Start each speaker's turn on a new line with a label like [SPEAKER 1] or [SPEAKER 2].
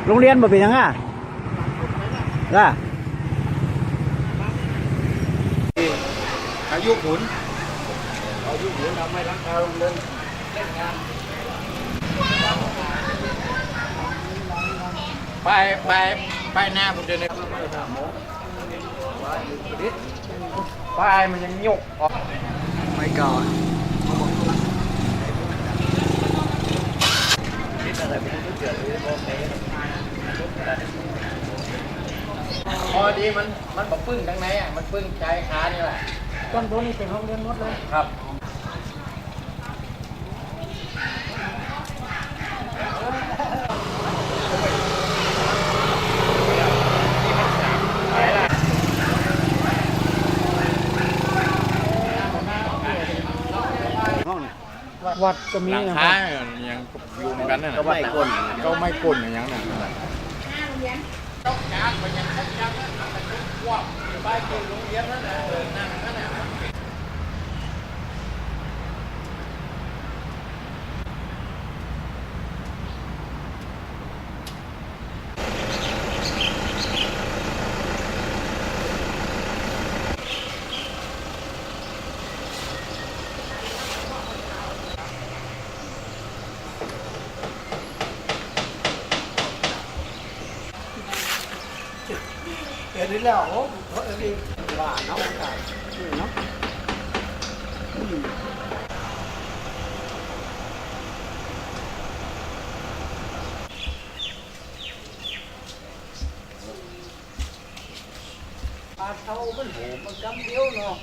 [SPEAKER 1] โรงเรียนบ่เป็นยังอ่ะล่ะ
[SPEAKER 2] อายุขุนทำให้ร่างกายลงเดินเล่นงานไปหน้าผมเดินในไปมันยังยกออกไม่ก่อนพอดีมันบอกปึ้งทั้งไหนอ่ะมันปึ้งใจขานี่แหละต้นตัวนี้เป็นห้องเรียนหมดเลยครับ
[SPEAKER 1] วัดก็มี
[SPEAKER 3] หลัง
[SPEAKER 1] นะ
[SPEAKER 3] คายังอยู่เหมือนกันน่ะ
[SPEAKER 1] ก็ไม่กลน
[SPEAKER 3] ก็ไม่กลนอย่างนั้นน่ะ
[SPEAKER 2] ต้องการมันยังต้องการมันต้องควบไปกินโรงเรียนนั่นแหละนั่งนั่นแหละ
[SPEAKER 1] เดี๋ยวนี้แล้วโอ้โหนี่ว่าน้องไก่เนาะปลาเท่ามันโหมันกำเดียวเนาะ